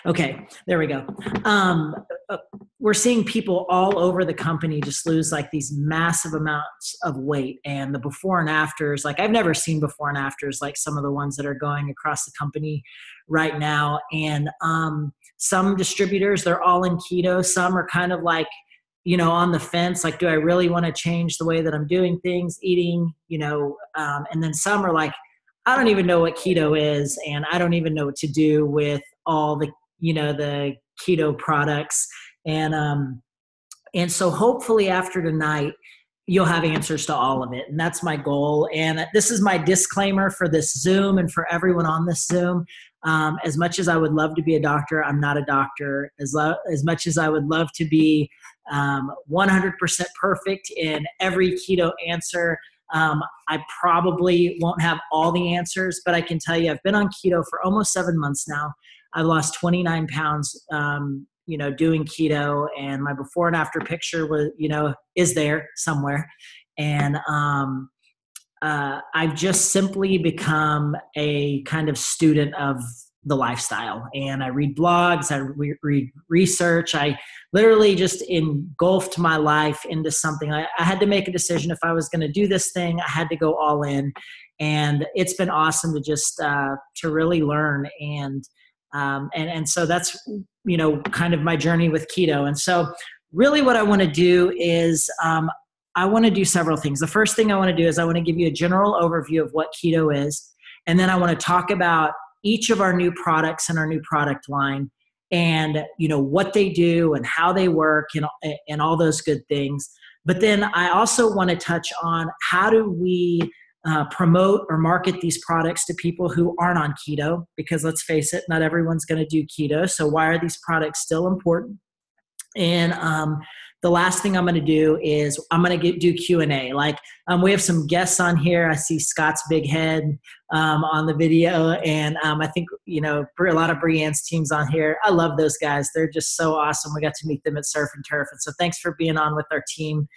Okay, there we go. Um, uh, we're seeing people all over the company just lose like these massive amounts of weight, and the before and afters, like I've never seen before and afters like some of the ones that are going across the company right now. And some distributors, they're all in keto. Some are kind of like, on the fence, like, do I really want to change the way that I'm doing things, eating, and then some are like, I don't even know what keto is, and I don't even know what to do with all the keto products. And um and so hopefully after tonight you'll have answers to all of it, and that's my goal. And this is my disclaimer for this Zoom and for everyone on this Zoom. As much as I would love to be a doctor, I'm not a doctor. As much as I would love to be 100% perfect in every keto answer, I probably won't have all the answers, but I can tell you I've been on keto for almost 7 months now. I lost 29 pounds, doing keto, and my before and after picture is there somewhere. And I've just simply become a kind of student of the lifestyle, and I read blogs, I read research. I literally just engulfed my life into something. I had to make a decision. If I was going to do this thing, I had to go all in, and it's been awesome to just to really learn. And so that's kind of my journey with keto. And so really what I want to do is I want to do several things. The first thing I want to do is I want to give you a general overview of what keto is, and then I want to talk about each of our new products in our new product line, and what they do and how they work, and all those good things. But then I also want to touch on how do we promote or market these products to people who aren't on keto, because let's face it, not everyone's going to do keto. So why are these products still important? And the last thing I'm going to do is I'm going to do Q&A. Like we have some guests on here. I see Scott's big head on the video, and I think a lot of Brianne's team's on here. I love those guys. They're just so awesome. We got to meet them at Surf and Turf, and so thanks for being on with our team.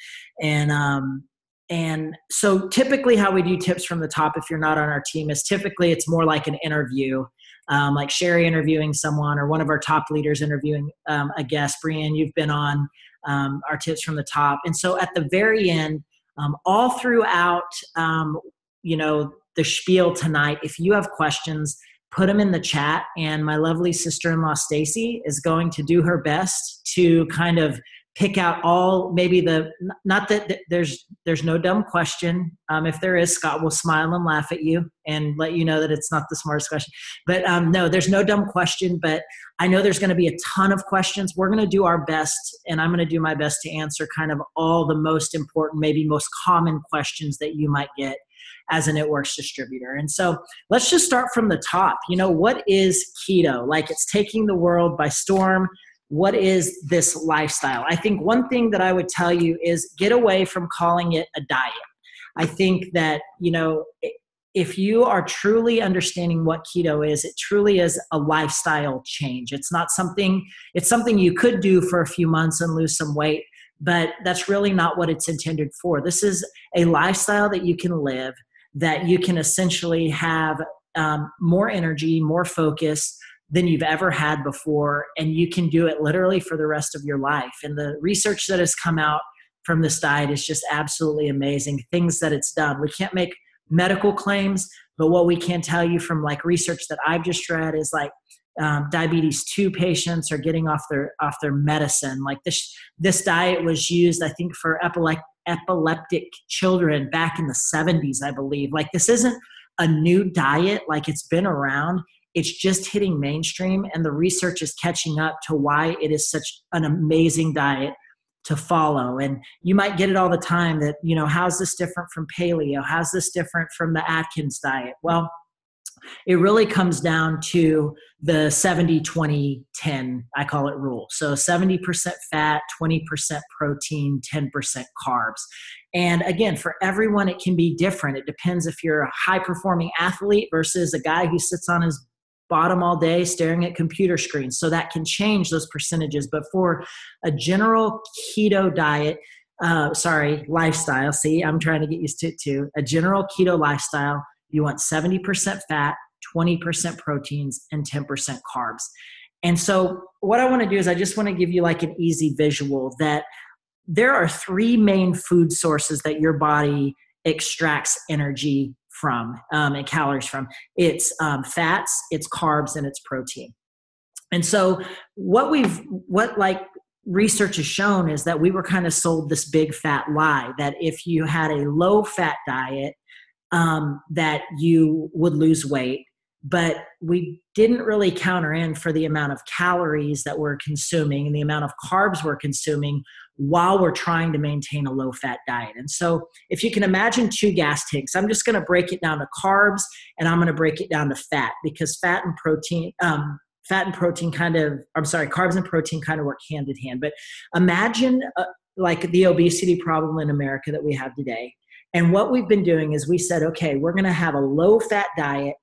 And so typically how we do tips from the top, if you're not on our team, is typically it's more like an interview, like Sherry interviewing someone, or one of our top leaders interviewing a guest. Brianne, you've been on our tips from the top. And so at the very end, all throughout, the spiel tonight, if you have questions, put them in the chat. And my lovely sister-in-law, Stacy, is going to do her best to kind of pick out not that there's no dumb question. If there is, Scott will smile and laugh at you and let you know that it's not the smartest question. But no, there's no dumb question, but I know there's going to be a ton of questions. We're going to do our best, and I'm going to do my best to answer kind of all the most important, maybe most common questions that you might get as an It Works distributor. And so let's just start from the top. What is keto? Like, it's taking the world by storm. What is this lifestyle? I think one thing that I would tell you is get away from calling it a diet. I think that, if you are truly understanding what keto is, it truly is a lifestyle change. It's something you could do for a few months and lose some weight, but that's really not what it's intended for. This is a lifestyle that you can live, that you can essentially have more energy, more focus than you've ever had before, and you can do it literally for the rest of your life. And the research that has come out from this diet is just absolutely amazing. Things that it's done. We can't make medical claims, but what we can tell you from like research that I've just read is like diabetes 2 patients are getting off their medicine. Like this diet was used, I think, for epileptic children back in the 70s, I believe. Like, this isn't a new diet. Like, it's been around. It's just hitting mainstream, and the research is catching up to why it is such an amazing diet to follow. And you might get it all the time that, how's this different from paleo? How's this different from the Atkins diet? Well, it really comes down to the 70-20-10, I call it, rule. So 70% fat, 20% protein, 10% carbs. And again, for everyone, it can be different. It depends if you're a high-performing athlete versus a guy who sits on his bottom all day staring at computer screens. So that can change those percentages. But for a general keto diet, lifestyle, see, I'm trying to get used to it too. A general keto lifestyle, you want 70% fat, 20% proteins, and 10% carbs. And so what I want to do is I just want to give you like an easy visual that there are three main food sources that your body extracts energy from and calories from. It's fats, it's carbs, and it's protein. And so what like research has shown is that we were kind of sold this big fat lie that if you had a low fat diet, that you would lose weight. But we didn't really counter in for the amount of calories that we're consuming and the amount of carbs we're consuming while we're trying to maintain a low fat diet. And so if you can imagine two gas tanks, I'm just going to break it down to carbs and I'm going to break it down to fat, because carbs and protein kind of work hand in hand. But imagine like the obesity problem in America that we have today. And what we've been doing is we said, okay, we're going to have a low fat diet,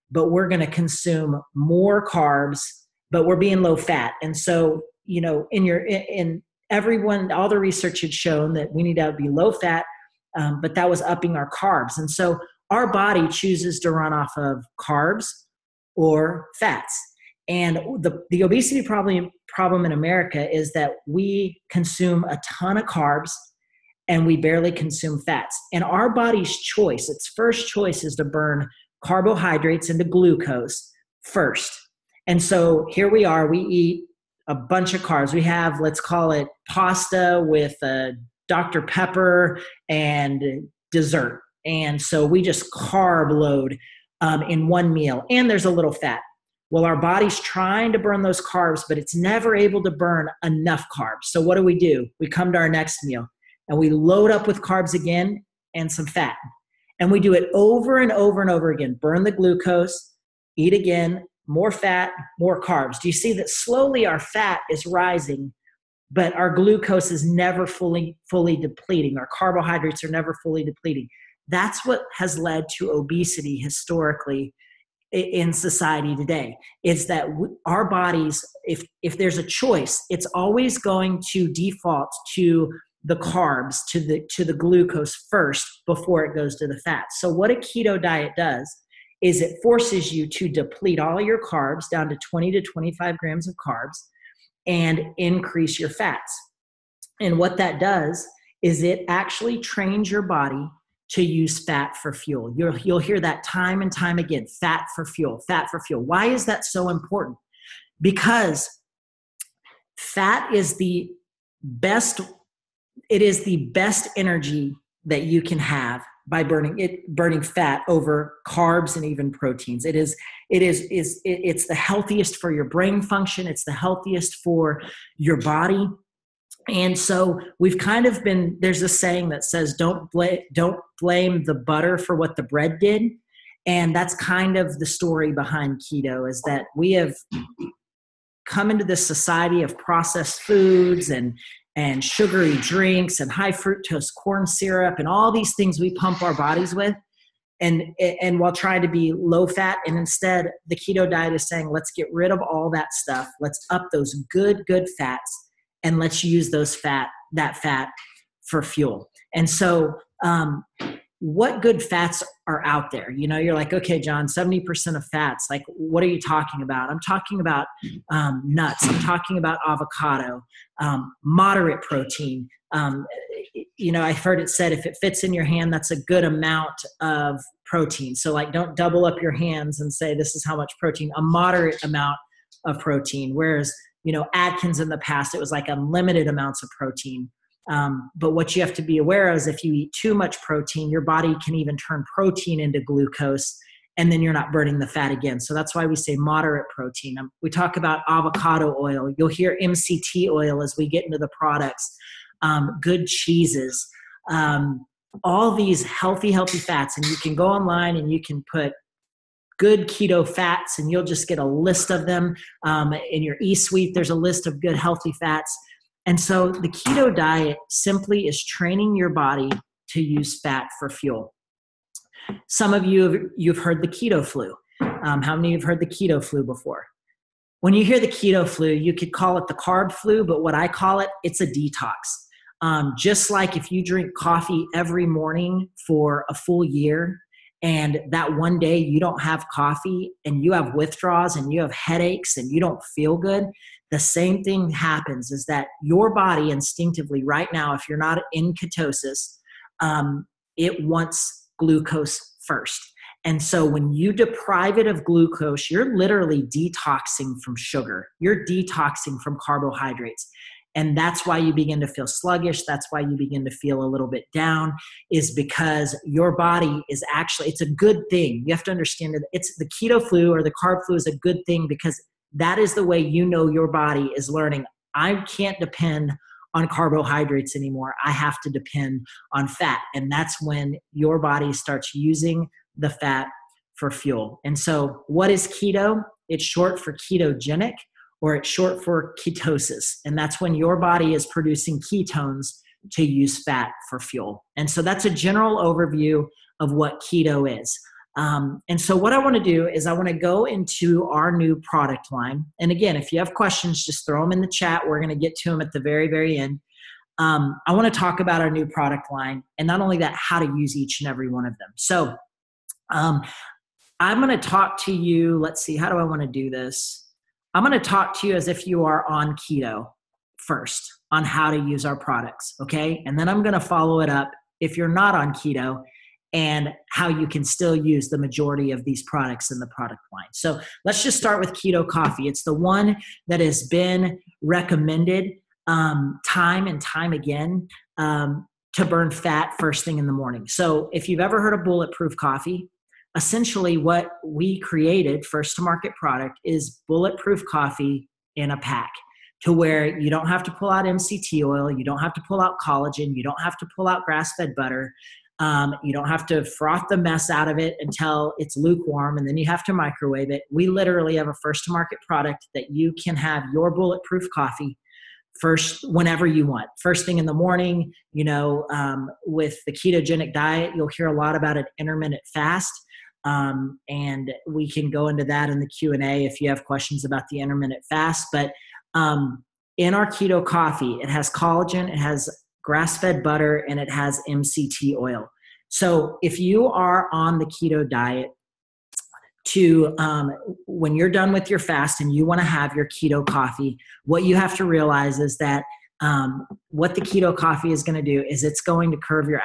but we're going to consume more carbs, but we're being low fat. And so, you know, all the research had shown that we need to be low fat, but that was upping our carbs. And so our body chooses to run off of carbs or fats. And the obesity problem in America is that we consume a ton of carbs and we barely consume fats. And our body's choice, its first choice, is to burn carbohydrates into glucose first. And so here we are, we eat a bunch of carbs. We have, let's call it pasta with Dr. Pepper and dessert. And so we just carb load in one meal, and there's a little fat. Well, our body's trying to burn those carbs, but it's never able to burn enough carbs. So what do? We come to our next meal and we load up with carbs again and some fat. And we do it over and over and over again. Burn the glucose, eat again, more fat, more carbs. Do you see that slowly our fat is rising, but our glucose is never fully depleting. Our carbohydrates are never fully depleting. That's what has led to obesity historically in society today, is that our bodies, if there's a choice, it's always going to default to the carbs, to the glucose first before it goes to the fat. So what a keto diet does is it forces you to deplete all your carbs down to 20 to 25 grams of carbs and increase your fats. And what that does is it actually trains your body to use fat for fuel. You'll hear that time and time again, fat for fuel, fat for fuel. Why is that so important? Because fat is the best energy that you can have by burning fat over carbs and even proteins. It's the healthiest for your brain function. It's the healthiest for your body. And so we've kind of there's a saying that says, don't blame the butter for what the bread did. And that's kind of the story behind keto, is that we have come into this society of processed foods and sugary drinks and high fructose corn syrup and all these things we pump our bodies with, and while trying to be low fat. And instead, the keto diet is saying, let's get rid of all that stuff. Let's up those good fats, and let's use that fat for fuel. And so what good fats are out there? You know, you're like, okay, John, 70% of fats. Like, what are you talking about? I'm talking about nuts. I'm talking about avocado, moderate protein. You know, I've heard it said, if it fits in your hand, that's a good amount of protein. So like, don't double up your hands and say, this is how much protein. A moderate amount of protein. Whereas, you know, Atkins in the past, it was like unlimited amounts of protein. But what you have to be aware of is if you eat too much protein, your body can even turn protein into glucose, and then you're not burning the fat again. So that's why we say moderate protein. We talk about avocado oil. You'll hear MCT oil as we get into the products, good cheeses, all these healthy fats. And you can go online and you can put good keto fats, and you'll just get a list of them. In your eSuite, there's a list of good healthy fats. And so the keto diet simply is training your body to use fat for fuel. Some of you've heard the keto flu. How many of you have heard the keto flu before? When you hear the keto flu, you could call it the carb flu, but what I call it, it's a detox. Just like if you drink coffee every morning for a full year, and that one day you don't have coffee and you have withdrawals and you have headaches and you don't feel good, the same thing happens, is that your body instinctively right now, if you're not in ketosis, it wants glucose first. And so when you deprive it of glucose, you're literally detoxing from sugar. You're detoxing from carbohydrates. And that's why you begin to feel sluggish. That's why you begin to feel a little bit down, is because your body is actually, it's a good thing. You have to understand that it's the keto flu or the carb flu is a good thing, because that is the way you know your body is learning. I can't depend on carbohydrates anymore. I have to depend on fat. And that's when your body starts using the fat for fuel. And so what is keto? It's short for ketogenic, or it's short for ketosis. And that's when your body is producing ketones to use fat for fuel. And so that's a general overview of what keto is. And so what I want to do is I want to go into our new product line. And again, if you have questions, just throw them in the chat. We're going to get to them at the very, very end. I want to talk about our new product line, and not only that, how to use each and every one of them. So I'm going to talk to you. Let's see, how do I want to do this? I'm going to talk to you as if you are on keto first, on how to use our products, okay? And then I'm going to follow it up if you're not on keto, and how you can still use the majority of these products in the product line. So let's just start with keto coffee. It's the one that has been recommended time and time again to burn fat first thing in the morning. So if you've ever heard of bulletproof coffee, essentially what we created, first to market product, is bulletproof coffee in a pack, to where you don't have to pull out MCT oil, you don't have to pull out collagen, you don't have to pull out grass-fed butter, you don't have to froth the mess out of it until it's lukewarm, and then you have to microwave it. We literally have a first to market product that you can have your bulletproof coffee first whenever you want. First thing in the morning, with the ketogenic diet, you'll hear a lot about an intermittent fast. And we can go into that in the Q&A if you have questions about the intermittent fast. But in our keto coffee, it has collagen, it has grass-fed butter, and it has MCT oil. So if you are on the keto diet, when you're done with your fast and you want to have your keto coffee, what you have to realize is that what the keto coffee is going to do is it's going to curb your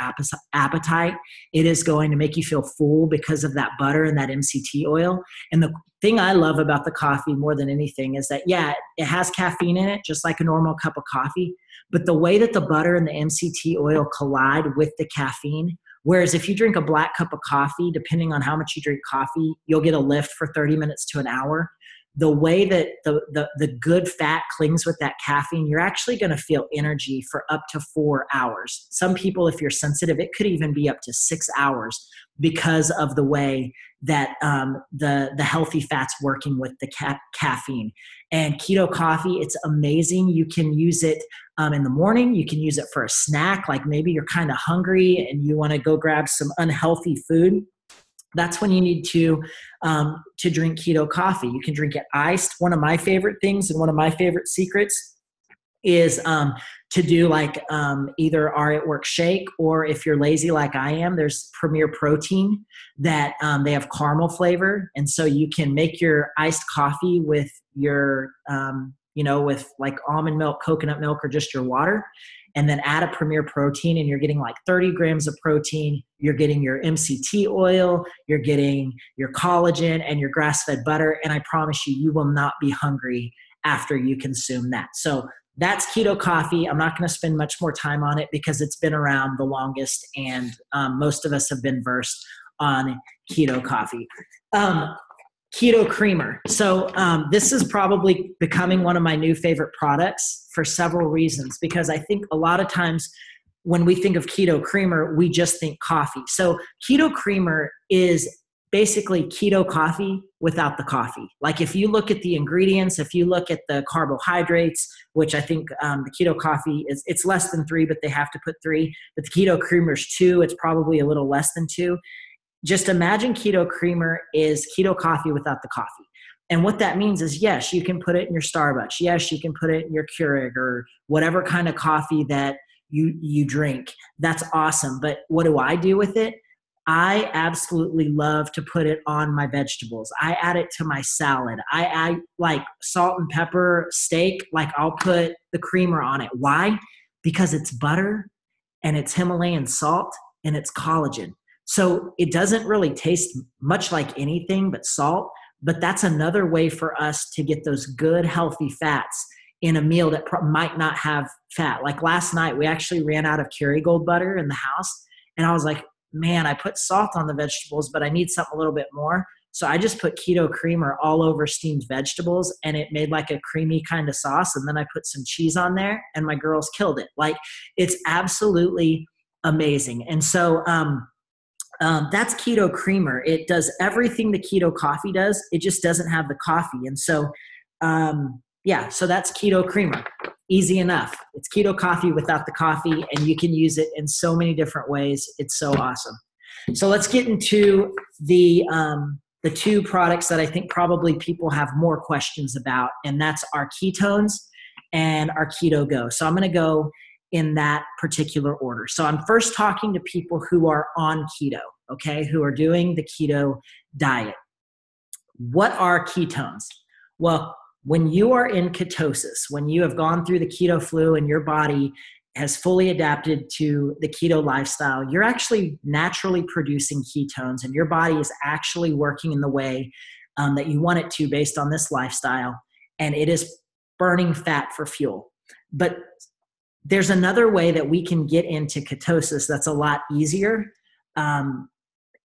appetite. It is going to make you feel full because of that butter and that MCT oil. And the thing I love about the coffee more than anything is that, yeah, it has caffeine in it, just like a normal cup of coffee. But the way that the butter and the MCT oil collide with the caffeine, whereas if you drink a black cup of coffee, depending on how much you drink coffee, you'll get a lift for 30 minutes to an hour. The way that the good fat clings with that caffeine, you're actually going to feel energy for up to 4 hours. Some people, if you're sensitive, it could even be up to 6 hours because of the way that the healthy fat's working with the caffeine. And keto coffee, it's amazing. You can use it in the morning. You can use it for a snack, like maybe you're kind of hungry and you want to go grab some unhealthy food. That's when you need to drink keto coffee. You can drink it iced. One of my favorite things and one of my favorite secrets is to do like either our It Works shake, or if you're lazy like I am, there's Premier Protein that they have caramel flavor. And so you can make your iced coffee with your, with like almond milk, coconut milk, or just your water, and then add a Premier Protein, and you're getting like 30 grams of protein. You're getting your MCT oil, you're getting your collagen and your grass-fed butter. And I promise you, you will not be hungry after you consume that. So that's keto coffee. I'm not going to spend much more time on it because it's been around the longest, and most of us have been versed on keto coffee. Keto creamer. So this is probably becoming one of my new favorite products for several reasons, because I think a lot of times when we think of keto creamer, we just think coffee. So keto creamer is basically keto coffee without the coffee. Like if you look at the ingredients, if you look at the carbohydrates, which I think the keto coffee it's less than 3, but they have to put 3. But the keto creamer is 2. It's probably a little less than 2. Just imagine keto creamer is keto coffee without the coffee. And what that means is, yes, you can put it in your Starbucks. Yes, you can put it in your Keurig or whatever kind of coffee that you drink. That's awesome. But what do I do with it? I absolutely love to put it on my vegetables. I add it to my salad. I add like salt and pepper steak. Like I'll put the creamer on it. Why? Because it's butter and it's Himalayan salt and it's collagen. So it doesn't really taste much like anything but salt, but that's another way for us to get those good, healthy fats in a meal that might not have fat. Like last night, we actually ran out of Kerrygold butter in the house. And I was like, man, I put salt on the vegetables, but I need something a little bit more. So I just put keto creamer all over steamed vegetables and it made like a creamy kind of sauce. And then I put some cheese on there and my girls killed it. Like it's absolutely amazing. And so that's keto creamer. It does everything the keto coffee does. It just doesn't have the coffee. And so, yeah, so that's keto creamer. Easy enough. It's keto coffee without the coffee, and you can use it in so many different ways. It's so awesome. So let's get into the two products that I think probably people have more questions about, and that's our ketones and our Keto Go. So I'm going to go in that particular order. So I'm first talking to people who are on keto, okay, who are doing the keto diet. What are ketones? Well, when you are in ketosis, when you have gone through the keto flu and your body has fully adapted to the keto lifestyle, you're actually naturally producing ketones and your body is actually working in the way that you want it to based on this lifestyle, and it is burning fat for fuel. But there's another way that we can get into ketosis that's a lot easier, and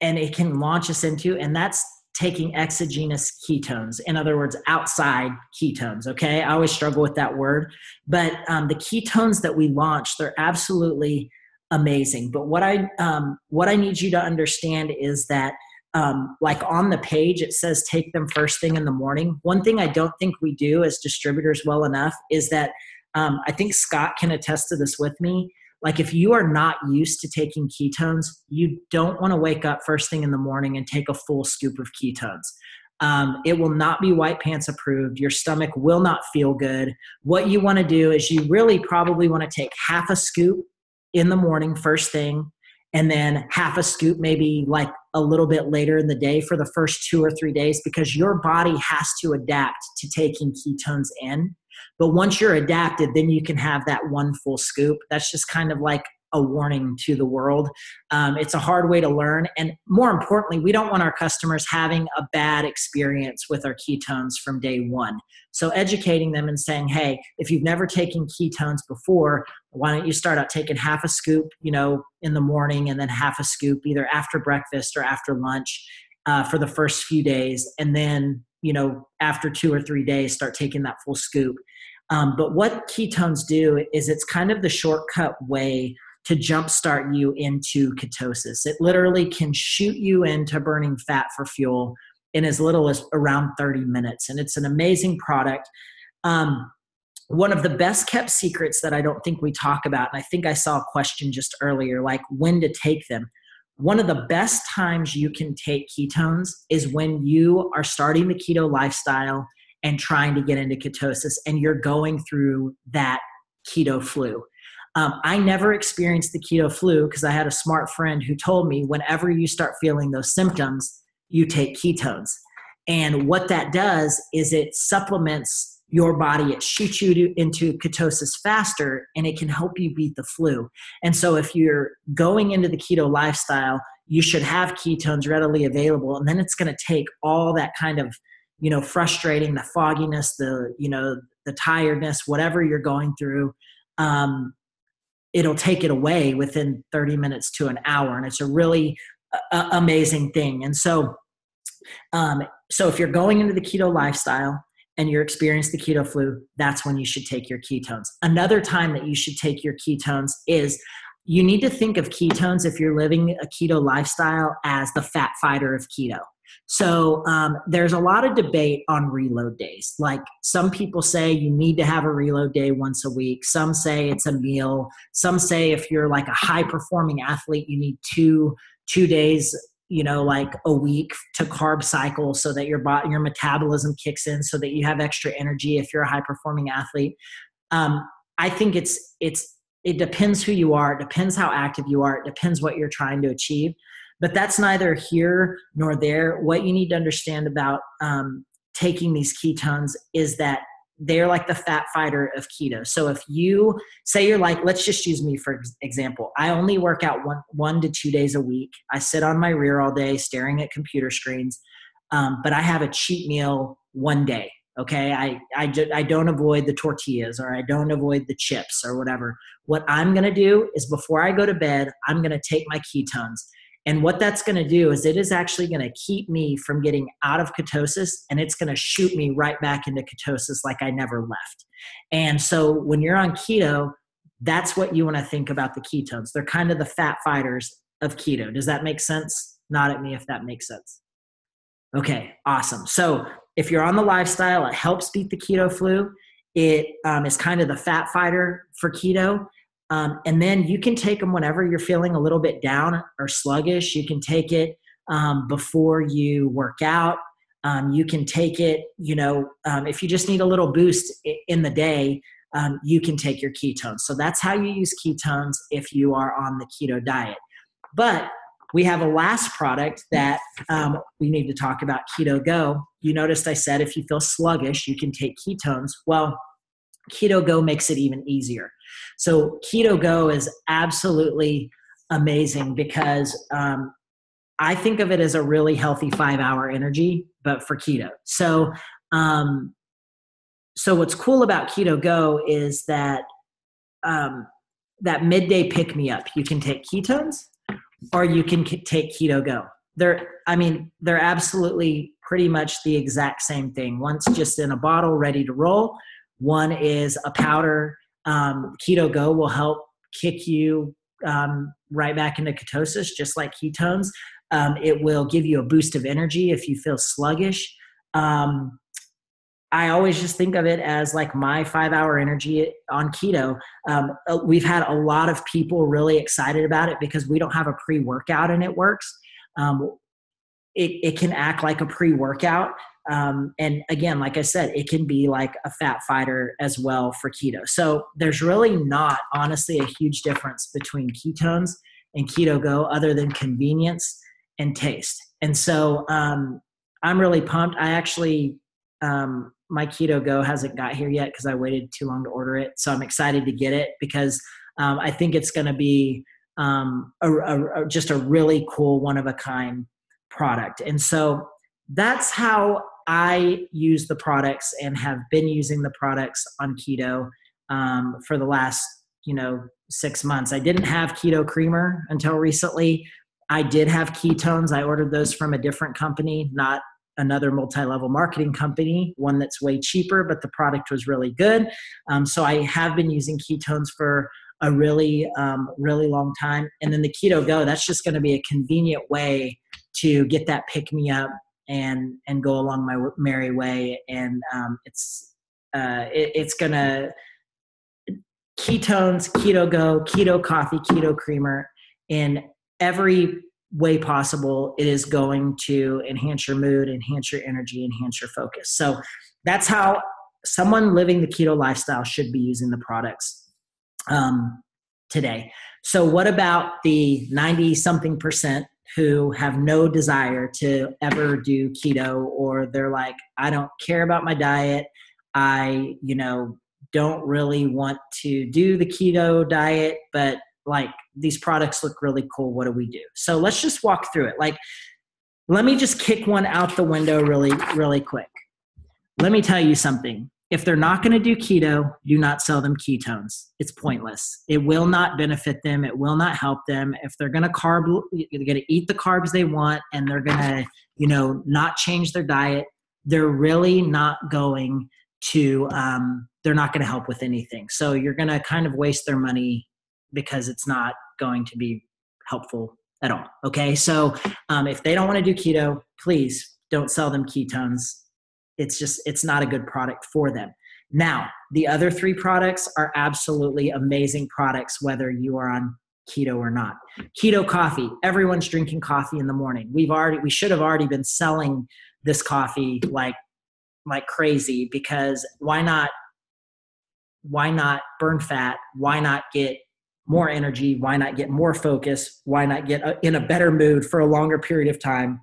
it can launch us into, and that's taking exogenous ketones. In other words, outside ketones, okay? I always struggle with that word. But the ketones that we launch, they're absolutely amazing. But what I need you to understand is that like on the page, it says take them first thing in the morning. One thing I don't think we do as distributors well enough is that I think Scott can attest to this with me. Like if you are not used to taking ketones, you don't want to wake up first thing in the morning and take a full scoop of ketones. It will not be white pants approved. Your stomach will not feel good. What you want to do is you really probably want to take half a scoop in the morning, first thing, and then half a scoop maybe like a little bit later in the day for the first 2 or 3 days, because your body has to adapt to taking ketones in. But once you're adapted, then you can have that one full scoop. That's just kind of like a warning to the world. It's a hard way to learn. And more importantly, we don't want our customers having a bad experience with our ketones from day one. So educating them and saying, hey, if you've never taken ketones before, why don't you start out taking half a scoop, in the morning, and then half a scoop either after breakfast or after lunch for the first few days. And then, after 2 or 3 days, start taking that full scoop. But what ketones do is it's kind of the shortcut way to jumpstart you into ketosis. It literally can shoot you into burning fat for fuel in as little as around 30 minutes. And it's an amazing product. One of the best kept secrets that I don't think we talk about, and I think I saw a question just earlier, like when to take them. One of the best times you can take ketones is when you are starting the keto lifestyle and trying to get into ketosis and you're going through that keto flu. I never experienced the keto flu because I had a smart friend who told me whenever you start feeling those symptoms, you take ketones. And what that does is it supplements your body. It shoots you into ketosis faster, and it can help you beat the flu. And so if you're going into the keto lifestyle, you should have ketones readily available. And then it's going to take all that kind of, frustrating, the fogginess, the tiredness, whatever you're going through, it'll take it away within 30 minutes to an hour. And it's a really amazing thing. And so if you're going into the keto lifestyle and you're experiencing the keto flu, that's when you should take your ketones. Another time that you should take your ketones is you need to think of ketones, if you're living a keto lifestyle, as the fat fighter of keto. So there's a lot of debate on reload days. Like some people say you need to have a reload day once a week. Some say it's a meal. Some say if you're like a high performing athlete, you need two days, like a week to carb cycle so that your metabolism kicks in so that you have extra energy if you're a high performing athlete. I think it depends who you are. It depends how active you are. It depends what you're trying to achieve. But that's neither here nor there. What you need to understand about taking these ketones is that they're like the fat fighter of keto. So if you say you're like, let's just use me for example. I only work out one to 2 days a week. I sit on my rear all day staring at computer screens, but I have a cheat meal one day. Okay, I don't avoid the tortillas, or I don't avoid the chips or whatever. What I'm going to do is before I go to bed, I'm going to take my ketones. And what that's going to do is it is actually going to keep me from getting out of ketosis, and it's going to shoot me right back into ketosis like I never left. And so when you're on keto, that's what you want to think about the ketones. They're kind of the fat fighters of keto. Does that make sense? Nod at me if that makes sense. Okay, awesome. So if you're on the lifestyle, it helps beat the keto flu. It is kind of the fat fighter for keto. And then you can take them whenever you're feeling a little bit down or sluggish. You can take it before you work out. You can take it, if you just need a little boost in the day, you can take your ketones. So that's how you use ketones if you are on the keto diet. But we have a last product that we need to talk about, Keto Go. You noticed I said if you feel sluggish, you can take ketones. Well, Keto Go makes it even easier. So Keto Go is absolutely amazing because I think of it as a really healthy 5-hour energy, but for keto. So what's cool about Keto Go is that that midday pick me up. You can take ketones or you can take Keto Go. They're absolutely pretty much the exact same thing. One's just in a bottle ready to roll. One is a powder. Keto Go will help kick you right back into ketosis, just like ketones. It will give you a boost of energy if you feel sluggish. I always just think of it as like my 5-hour energy on keto. We've had a lot of people really excited about it because we don't have a pre-workout and it works. It can act like a pre-workout. And again, like I said, it can be like a fat fighter as well for keto. So there's really not, honestly, a huge difference between ketones and Keto Go other than convenience and taste. And so I'm really pumped. I actually, my Keto Go hasn't got here yet because I waited too long to order it. So I'm excited to get it because I think it's going to be just a really cool, one-of-a-kind product. And so that's how I use the products and have been using the products on keto for the last 6 months. I didn't have keto creamer until recently. I did have ketones. I ordered those from a different company, not another multi-level marketing company, one that's way cheaper, but the product was really good. So I have been using ketones for a really, really long time. And then the Keto Go, that's just going to be a convenient way to get that pick me up and go along my merry way. And it's going to ketones, Keto Go, keto coffee, keto creamer, in every way possible. It is going to enhance your mood, enhance your energy, enhance your focus. So that's how someone living the keto lifestyle should be using the products today. So what about the 90-something% who have no desire to ever do keto, or they're like, I don't care about my diet. I, don't really want to do the keto diet, but like these products look really cool. What do we do? So let's just walk through it. Like, let me just kick one out the window really, really quick. Let me tell you something. If they're not going to do keto, do not sell them ketones. It's pointless. It will not benefit them. It will not help them. If they're going to they're going to eat the carbs they want, and they're going to, not change their diet, they're really not going to, they're not going to help with anything. So you're going to kind of waste their money because it's not going to be helpful at all. Okay. So if they don't want to do keto, please don't sell them ketones. It's not a good product for them. Now, the other 3 products are absolutely amazing products, whether you are on keto or not. Keto coffee. Everyone's drinking coffee in the morning. We should have already been selling this coffee like crazy, because why not burn fat? Why not get more energy? Why not get more focus? Why not get in a better mood for a longer period of time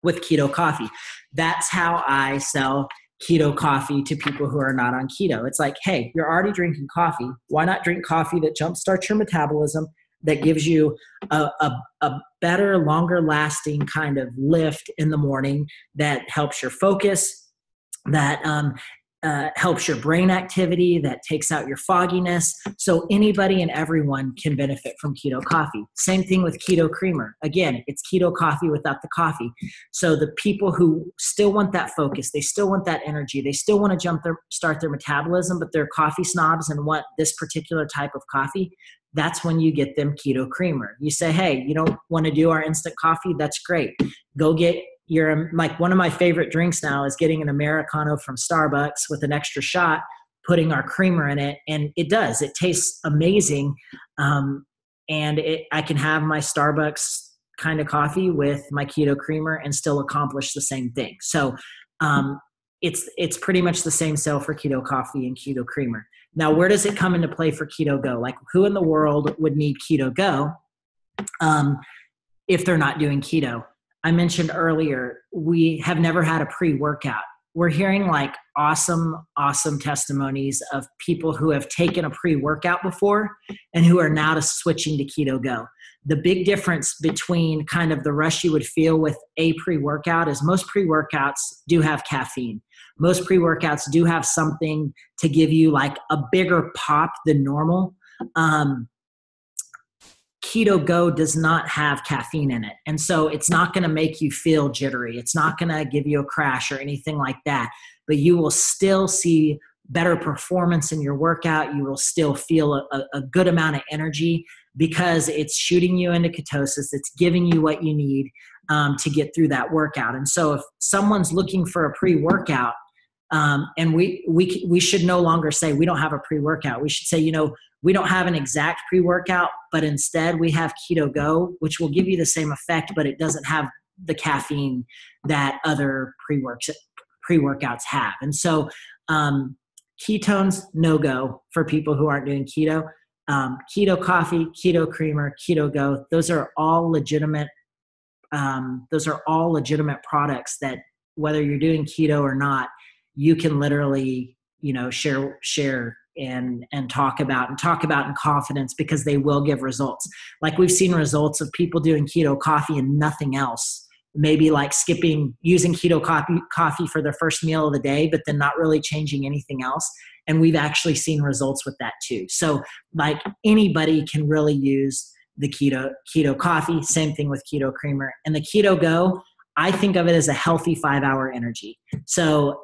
with keto coffee? That's how I sell keto coffee to people who are not on keto. It's like, hey, you're already drinking coffee. Why not drink coffee that jumpstarts your metabolism, that gives you a better, longer lasting kind of lift in the morning, that helps your focus, that helps your brain activity, that takes out your fogginess. So anybody and everyone can benefit from keto coffee. Same thing with keto creamer. Again, it's keto coffee without the coffee. So the people who still want that focus, they still want that energy, they still want to start their metabolism, but they're coffee snobs and want this particular type of coffee, that's when you get them keto creamer. You say, hey, you don't want to do our instant coffee? That's great. Go get like one of my favorite drinks now is getting an Americano from Starbucks with an extra shot, putting our creamer in it. And it tastes amazing. I can have my Starbucks kind of coffee with my keto creamer and still accomplish the same thing. So it's pretty much the same sale for keto coffee and keto creamer. Now, where does it come into play for Keto Go? Like, who in the world would need Keto Go if they're not doing keto? I mentioned earlier, we have never had a pre-workout. We're hearing like awesome testimonies of people who have taken a pre-workout before and who are now switching to Keto Go. The big difference between kind of the rush you would feel with a pre-workout is most pre-workouts do have caffeine. Most pre-workouts do have something to give you like a bigger pop than normal. Keto Go does not have caffeine in it. And so it's not going to make you feel jittery. It's not going to give you a crash or anything like that. But you will still see better performance in your workout. You will still feel a good amount of energy because it's shooting you into ketosis. It's giving you what you need to get through that workout. And so if someone's looking for a pre-workout, and we should no longer say we don't have a pre-workout. We should say, we don't have an exact pre-workout, but instead we have Keto Go, which will give you the same effect, but it doesn't have the caffeine that other pre-workouts have. And so ketones, no go for people who aren't doing keto. Keto coffee, keto creamer, Keto Go, those are all legitimate products that whether you're doing keto or not, you can literally, share and talk about in confidence because they will give results. Like we've seen results of people doing keto coffee and nothing else. Maybe like using keto coffee for their first meal of the day, but then not really changing anything else. And we've actually seen results with that too. So like anybody can really use the keto coffee, same thing with keto creamer. And the Keto Go, I think of it as a healthy 5-hour energy. So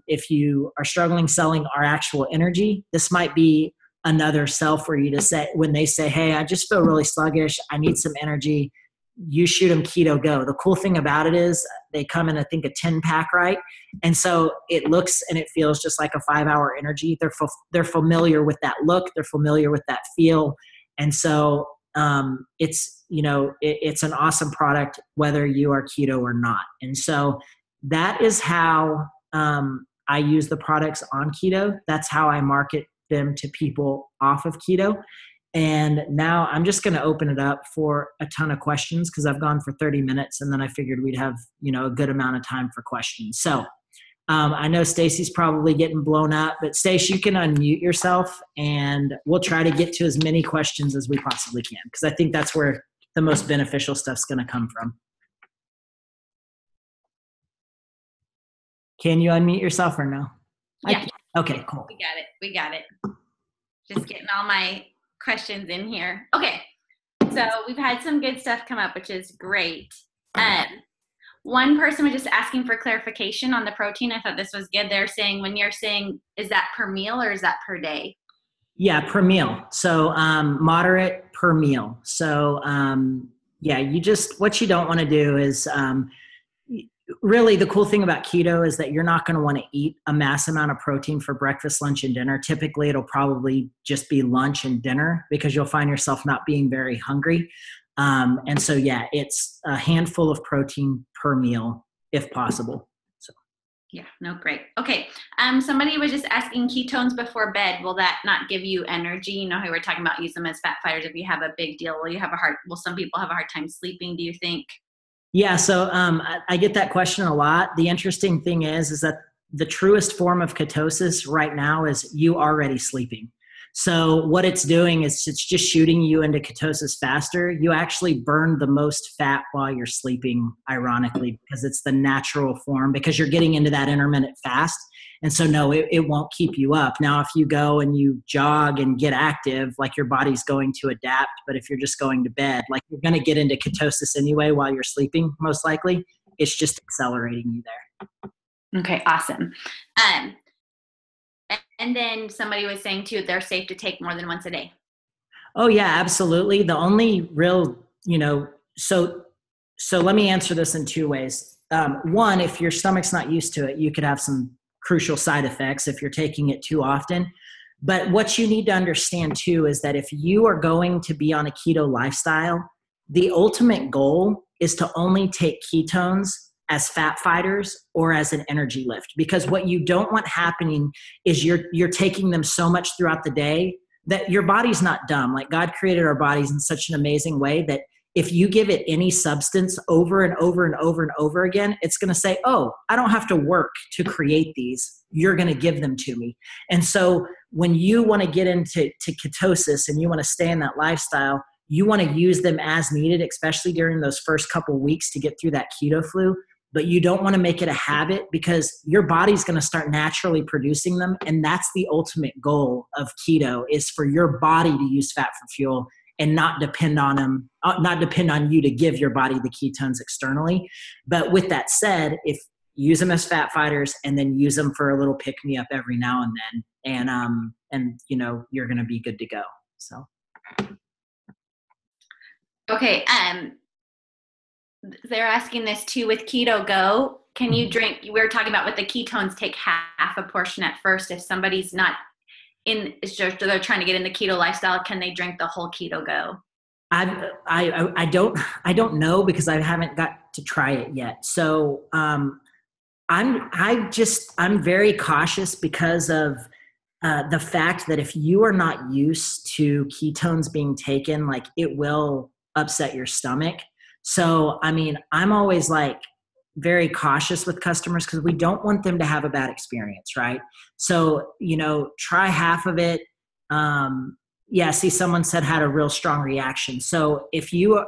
if you are struggling selling our actual energy, this might be another sell for you to say when they say, hey, I just feel really sluggish, I need some energy, you shoot them Keto Go. The cool thing about it is they come in, I think, a 10-pack, right? And so it looks and it feels just like a 5-hour energy. They're familiar with that look. They're familiar with that feel. And so it's an awesome product whether you are keto or not. And so that is how I use the products on keto. That's how I market them to people off of keto. And now I'm just going to open it up for a ton of questions because I've gone for 30 minutes and then I figured we'd have, a good amount of time for questions. So I know Stacy's probably getting blown up, but Stacy, you can unmute yourself and we'll try to get to as many questions as we possibly can because I think that's where the most beneficial stuff's going to come from. Can you unmute yourself or no? Yeah. Okay, cool. We got it. Just getting all my questions in here. Okay. So we've had some good stuff come up, which is great. One person was just asking for clarification on the protein. I thought this was good. They're saying, when you're saying, is that per meal or is that per day? Yeah, per meal. So moderate per meal. So what you don't want to do is really the cool thing about keto is that you're not going to want to eat a mass amount of protein for breakfast, lunch, and dinner. Typically, it'll probably just be lunch and dinner because you'll find yourself not being very hungry. And so, it's a handful of protein per meal if possible. So, Yeah, no, great. Okay. Somebody was just asking ketones before bed. Will that not give you energy? You know how we were talking about use them as fat fighters if you have a big deal. Will some people have a hard time sleeping, do you think? Yeah, so I get that question a lot. The interesting thing is that the truest form of ketosis right now is you already sleeping. So what it's doing is it's just shooting you into ketosis faster. You actually burn the most fat while you're sleeping, ironically, because it's the natural form, because you're getting into that intermittent fast. And so, no, it won't keep you up. Now, if you go and you jog and get active, like your body's going to adapt. But if you're just going to bed, like you're going to get into ketosis anyway while you're sleeping, most likely. It's just accelerating you there. Okay, awesome. And then somebody was saying too, they're safe to take more than once a day. Oh yeah, absolutely. The only real, so let me answer this in two ways. One, if your stomach's not used to it, you could have some crucial side effects if you're taking it too often. But what you need to understand too is that if you are going to be on a keto lifestyle, the ultimate goal is to only take ketones as fat fighters or as an energy lift. Because what you don't want happening is you're taking them so much throughout the day that your body's not dumb. Like God created our bodies in such an amazing way that if you give it any substance over and over and over and over again, it's going to say, oh, I don't have to work to create these. You're going to give them to me. And so when you want to get into ketosis and you want to stay in that lifestyle, you want to use them as needed, especially during those first couple of weeks to get through that keto flu. But you don't want to make it a habit because your body's going to start naturally producing them. And that's the ultimate goal of keto, is for your body to use fat for fuel and not depend on them, not depend on you to give your body the ketones externally. But with that said, if use them as fat fighters and then use them for a little pick me up every now and then, and you're going to be good to go. So. Okay. They're asking this too with Keto Go. Can you drink? We were talking about with the ketones, take half a portion at first. If somebody's not they're trying to get in the keto lifestyle, can they drink the whole Keto Go? I don't know because I haven't got to try it yet. So I'm very cautious because of the fact that if you are not used to ketones being taken, like it will upset your stomach. So, I mean, I'm always like very cautious with customers because we don't want them to have a bad experience, right? So, try half of it. Yeah, see, someone said had a real strong reaction. So if you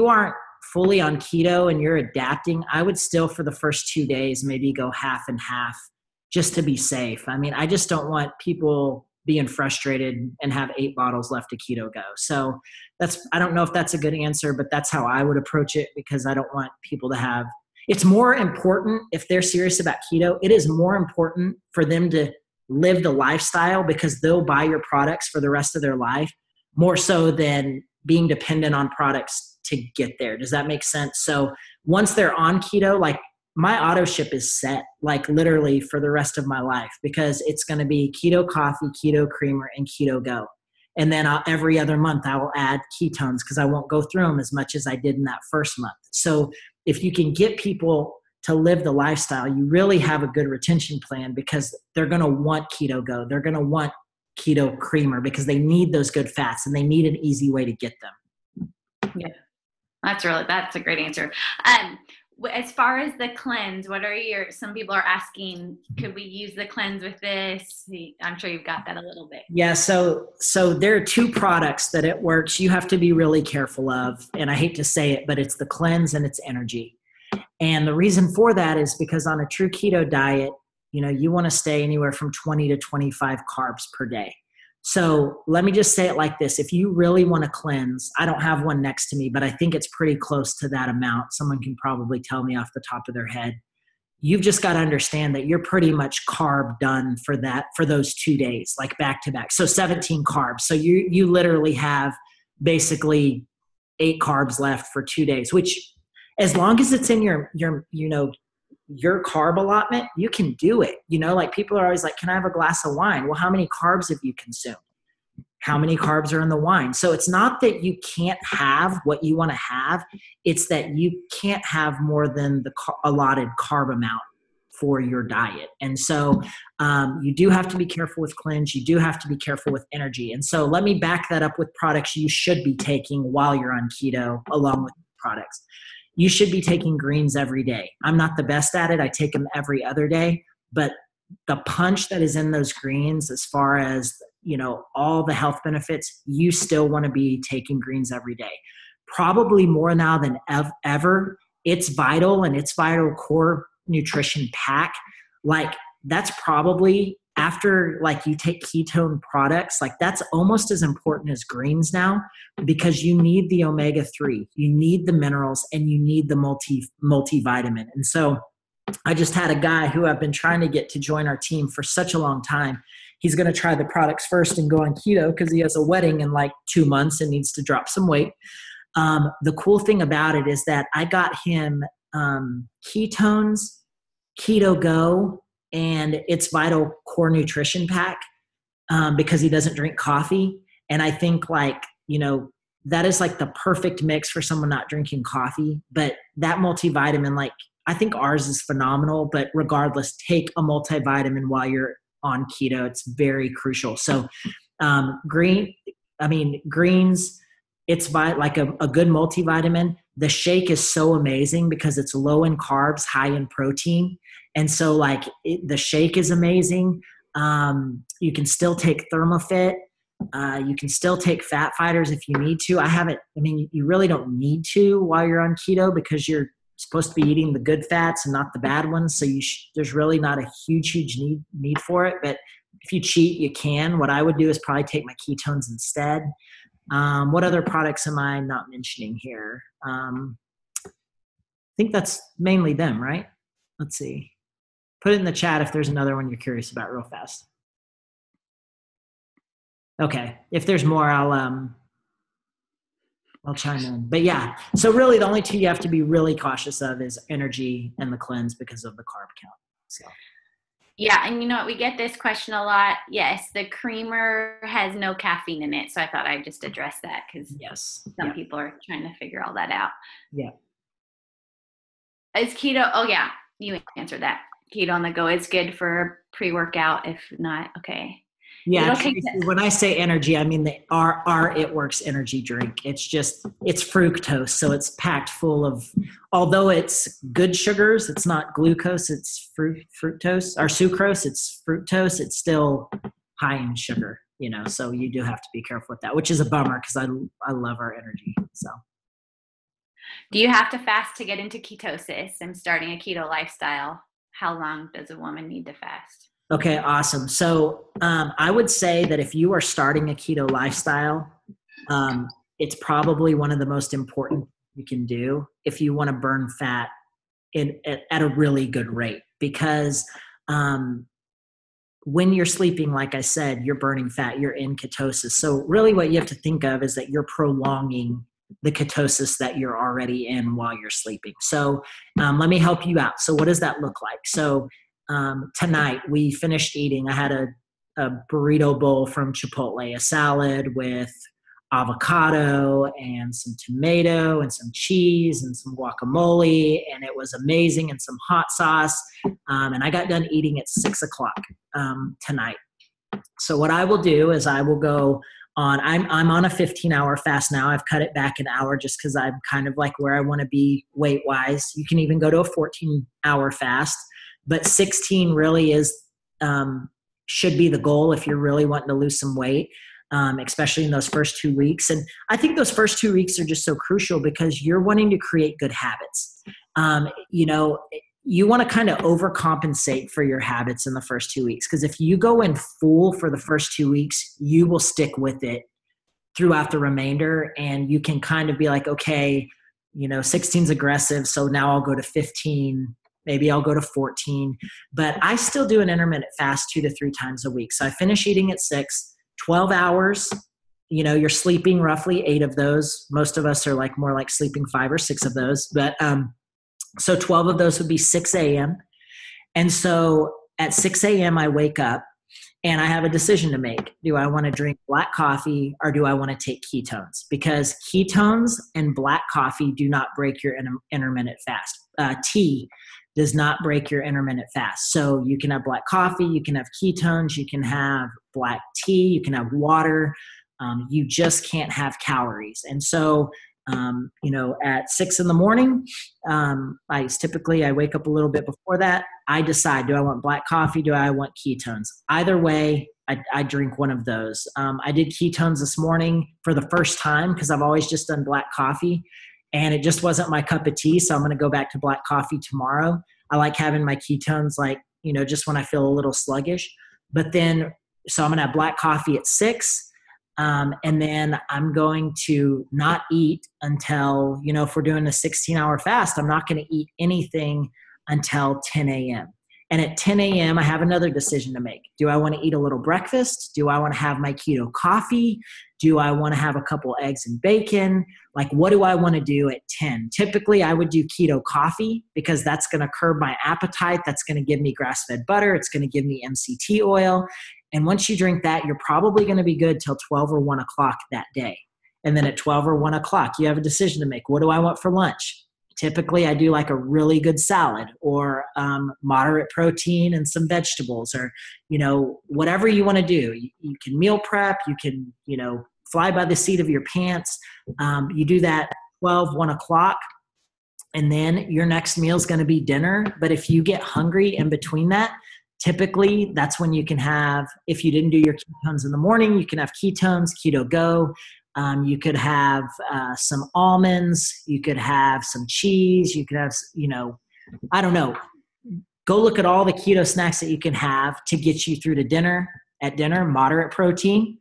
aren't fully on keto and you're adapting, I would still for the first 2 days maybe go half and half just to be safe. I mean, I just don't want people being frustrated and have 8 bottles left of Keto Go. So I don't know if that's a good answer, but that's how I would approach it because I don't want people to have, it's more important if they're serious about keto, it is more important for them to live the lifestyle because they'll buy your products for the rest of their life more so than being dependent on products to get there. Does that make sense? So once they're on keto, like my auto ship is set like literally for the rest of my life because it's going to be keto coffee, keto creamer, and Keto Go. And then every other month I will add ketones because I won't go through them as much as I did in that first month. So if you can get people to live the lifestyle, you really have a good retention plan because they're going to want Keto Go. They're going to want keto creamer because they need those good fats and they need an easy way to get them. Yeah, that's a great answer. As far as the cleanse, some people are asking, could we use the cleanse with this? I'm sure you've got that a little bit. Yeah. So there are 2 products that it works. You have to be really careful of, and I hate to say it, but it's the cleanse and it's energy. And the reason for that is because on a true keto diet, you want to stay anywhere from 20 to 25 carbs per day. So let me just say it like this. If you really want to cleanse, I don't have one next to me, but I think it's pretty close to that amount. Someone can probably tell me off the top of their head. You've just got to understand that you're pretty much carb done for those 2 days, like back to back. So 17 carbs. So you literally have basically 8 carbs left for 2 days, which as long as it's in your carb allotment, you can do it. Like people are always like, can I have a glass of wine? Well, how many carbs have you consumed? How many carbs are in the wine? So it's not that you can't have what you want to have. It's that you can't have more than the allotted carb amount for your diet. And so you do have to be careful with cleanse. You do have to be careful with energy. And so let me back that up with products you should be taking while you're on keto along with products. You should be taking greens every day. I'm not the best at it. I take them every other day, but the punch that is in those greens, as far as, all the health benefits, you still want to be taking greens every day. Probably more now than ever. It's vital, and it's vital core nutrition pack. Like, that's probably, after like you take ketone products, like that's almost as important as greens now, because you need the omega-3, you need the minerals, and you need the multivitamin. And so I just had a guy who I've been trying to get to join our team for such a long time. He's going to try the products first and go on keto because he has a wedding in like 2 months and needs to drop some weight. The cool thing about it is that I got him ketones, Keto Go, and its vital core nutrition pack because he doesn't drink coffee. And I think that is like the perfect mix for someone not drinking coffee. But that multivitamin, like, I think ours is phenomenal, but regardless, take a multivitamin while you're on keto. It's very crucial. So greens, it's like a good multivitamin. The shake is so amazing because it's low in carbs, high in protein. And so the shake is amazing. You can still take ThermoFit. You can still take fat fighters if you need to. You really don't need to while you're on keto because you're supposed to be eating the good fats and not the bad ones. So there's really not a huge need for it. But if you cheat, you can. What I would do is probably take my ketones instead. What other products am I not mentioning here? I think that's mainly them, right? Let's see. Put it in the chat if there's another one you're curious about real fast. Okay. If there's more, I'll chime in. But yeah, so really the only two you have to be really cautious of is energy and the cleanse because of the carb count. So. Yeah, and you know what? We get this question a lot. Yes, the creamer has no caffeine in it. So I thought I'd just address that because some people are trying to figure all that out. Yeah. Is keto? Oh, yeah, you answered that. Keto on the go is good for pre-workout. If not, okay. Yeah, Tracy, when I say energy, I mean our It Works energy drink. It's fructose, so it's packed full of, although it's good sugars, it's not glucose, it's fructose, or sucrose, it's fructose, it's still high in sugar, so you do have to be careful with that, which is a bummer because I love our energy. So. Do you have to fast to get into ketosis? I'm starting a keto lifestyle. How long does a woman need to fast? Okay, awesome. So I would say that if you are starting a keto lifestyle, it's probably one of the most important you can do if you want to burn fat at a really good rate. Because when you're sleeping, like I said, you're burning fat, you're in ketosis. So really what you have to think of is that you're prolonging the ketosis that you're already in while you're sleeping. So let me help you out. So what does that look like? So tonight we finished eating. I had a burrito bowl from Chipotle, a salad with avocado and some tomato and some cheese and some guacamole, and it was amazing, and some hot sauce. And I got done eating at 6:00 tonight. So what I will do is I will go on, I'm on a 15-hour fast now. I've cut it back an hour just because I'm kind of like where I want to be weight wise. You can even go to a 14-hour fast. But 16 really should be the goal if you're really wanting to lose some weight, especially in those first 2 weeks. And I think those first 2 weeks are just so crucial because you're wanting to create good habits. You want to kind of overcompensate for your habits in the first 2 weeks, because if you go in full for the first 2 weeks, you will stick with it throughout the remainder. And you can kind of be like, okay, 16 is aggressive, so now I'll go to 15. Maybe I'll go to 14, but I still do an intermittent fast 2 to 3 times a week. So I finish eating at 6, 12 hours, you're sleeping roughly 8 of those. Most of us are more like sleeping 5 or 6 of those, but, so 12 of those would be 6 a.m. And so at 6 a.m. I wake up and I have a decision to make. Do I want to drink black coffee or do I want to take ketones? Because ketones and black coffee do not break your intermittent fast. Tea does not break your intermittent fast. So you can have black coffee, you can have ketones, you can have black tea, you can have water. You just can't have calories. And so, at 6 a.m, I wake up a little bit before that. I decide, do I want black coffee? Do I want ketones? Either way, I drink one of those. I did ketones this morning for the first time because I've always just done black coffee, and it just wasn't my cup of tea. So I'm going to go back to black coffee tomorrow. I like having my ketones, just when I feel a little sluggish. But then, so I'm going to have black coffee at 6. And then I'm going to not eat until, if we're doing a 16-hour fast, I'm not going to eat anything until 10 a.m. And at 10 a.m., I have another decision to make. Do I want to eat a little breakfast? Do I want to have my keto coffee? Do I want to have a couple eggs and bacon? What do I want to do at 10? Typically, I would do keto coffee because that's going to curb my appetite. That's going to give me grass-fed butter. It's going to give me MCT oil. And once you drink that, you're probably going to be good till 12 or 1 o'clock that day. And then at 12 or 1 o'clock, you have a decision to make. What do I want for lunch? Typically, I do a really good salad or moderate protein and some vegetables, or, whatever you want to do. You can meal prep. You can, fly by the seat of your pants. You do that 12, 1 o'clock. And then your next meal is going to be dinner. But if you get hungry in between that, typically that's when you can have, if you didn't do your ketones in the morning, you can have ketones, Keto Go. You could have some almonds. You could have some cheese. You could have, I don't know. Go look at all the keto snacks that you can have to get you through to dinner. At dinner, moderate protein,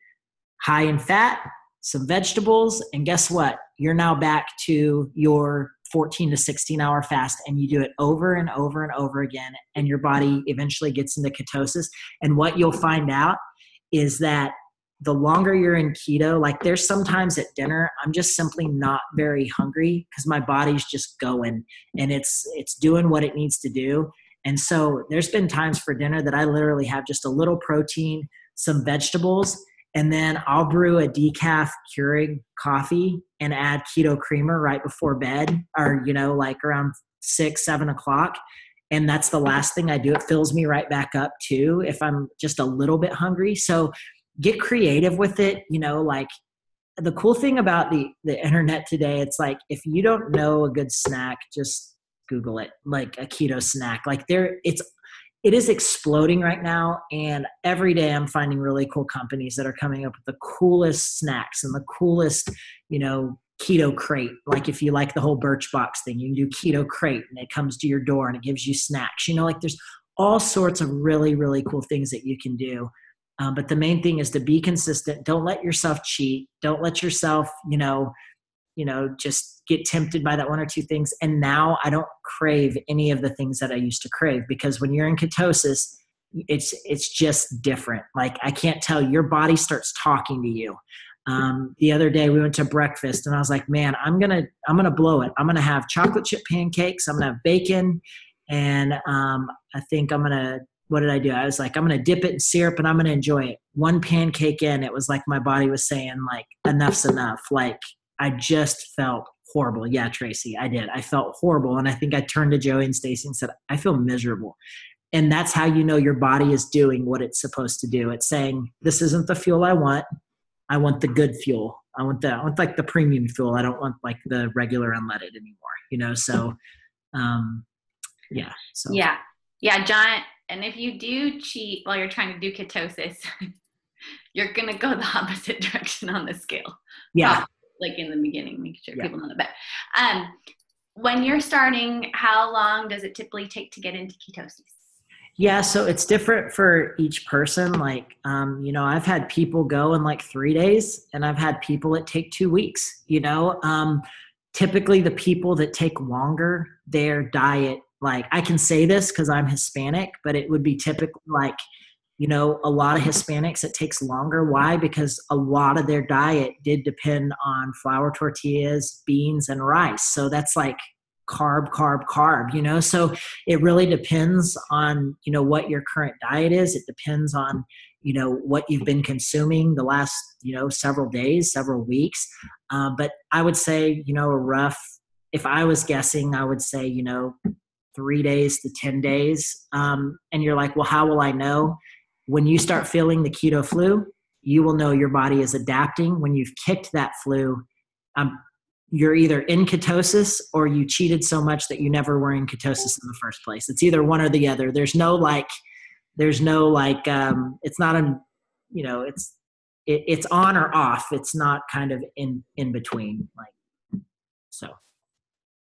high in fat, some vegetables. And guess what? You're now back to your 14 to 16-hour fast, and you do it over and over and over again, and your body eventually gets into ketosis. And what you'll find out is that the longer you're in keto, there's sometimes at dinner, I'm just simply not very hungry because my body's just going and it's doing what it needs to do. And so there's been times for dinner that I literally have just a little protein, some vegetables, and then I'll brew a decaf Keurig coffee and add keto creamer right before bed, or, around 6, 7 o'clock. And that's the last thing I do. It fills me right back up too if I'm just a little bit hungry. So get creative with it. The cool thing about the internet today, it's if you don't know a good snack, just Google it, a keto snack. It is exploding right now. And every day I'm finding really cool companies that are coming up with the coolest snacks and the coolest, keto crate. If you like the whole Birchbox thing, you can do keto crate and it comes to your door and it gives you snacks. There's all sorts of really, really cool things that you can do. But the main thing is to be consistent. Don't let yourself cheat. Don't let yourself, just get tempted by that one or two things. And now I don't crave any of the things that I used to crave, because when you're in ketosis, it's just different. I can't tell, your body starts talking to you. The other day we went to breakfast and I was like, man, I'm going to blow it. I'm going to have chocolate chip pancakes. I'm going to have bacon. And I think what did I do? I was like, I'm going to dip it in syrup and I'm going to enjoy it. One pancake in, it was like my body was saying enough's enough. I just felt horrible. Yeah, Tracy, I did. I felt horrible. And I think I turned to Joey and Stacy and said, I feel miserable. And that's how you know your body is doing what it's supposed to do. It's saying, this isn't the fuel I want. I want the good fuel. I want the premium fuel. I don't want the regular unleaded anymore, So, yeah. So. Yeah. Yeah, John. And if you do cheat while you're trying to do ketosis, you're going to go the opposite direction on the scale. Yeah. In the beginning, make sure people know that. When you're starting, how long does it typically take to get into ketosis? Yeah, so it's different for each person. I've had people go in 3 days, and I've had people that take 2 weeks. Typically the people that take longer, their diet, I can say this because I'm Hispanic, but it would be typically a lot of Hispanics, it takes longer. Why? Because a lot of their diet did depend on flour tortillas, beans, and rice. So that's carb. So it really depends on, what your current diet is. It depends on, what you've been consuming the last, several days, several weeks. But I would say, if I was guessing, I would say, 3 days to 10 days. And you're like, well, how will I know? When you start feeling the keto flu, you will know your body is adapting. When you've kicked that flu, you're either in ketosis or you cheated so much that you never were in ketosis in the first place. It's either one or the other. There's no it's not it's on or off. It's not kind of in between. So.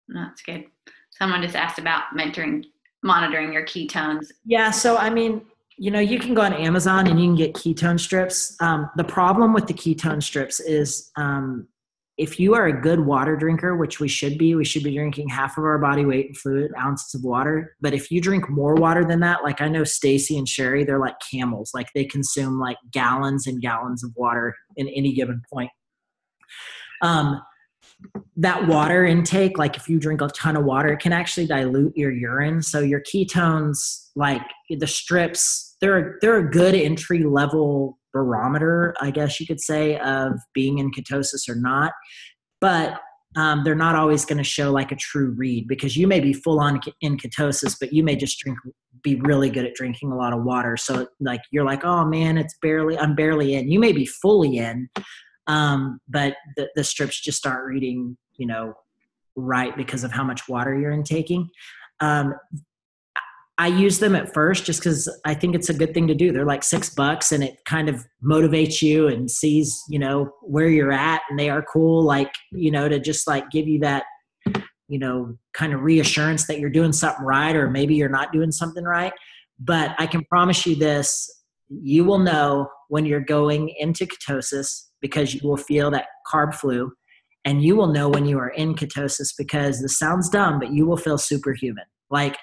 That's good. Someone just asked about monitoring your ketones. Yeah. So, I mean, you can go on Amazon and you can get ketone strips. The problem with the ketone strips is, if you are a good water drinker, which we should be drinking half of our body weight in fluid, ounces of water. But if you drink more water than that, like I know Stacy and Sherry, they're like camels. Like they consume like gallons and gallons of water in any given point. That water intake, like if you drink a ton of water, it can actually dilute your urine. So your ketones, like the strips, they're a good entry level barometer, I guess you could say, of being in ketosis or not. But they're not always going to show like a true read, because you may be full on in ketosis, but you may just be really good at drinking a lot of water. So like you're like, oh man, I'm barely in. You may be fully in, but the strips just aren't reading, right, because of how much water you're intaking. I use them at first just because I think it's a good thing to do. They're like $6 and it kind of motivates you and sees, where you're at, and they are cool, like, to just like give you that, kind of reassurance that you're doing something right, or maybe you're not doing something right. But I can promise you this, you will know when you're going into ketosis because you will feel that carb flu, and you will know when you are in ketosis because this sounds dumb, but you will feel superhuman. Like,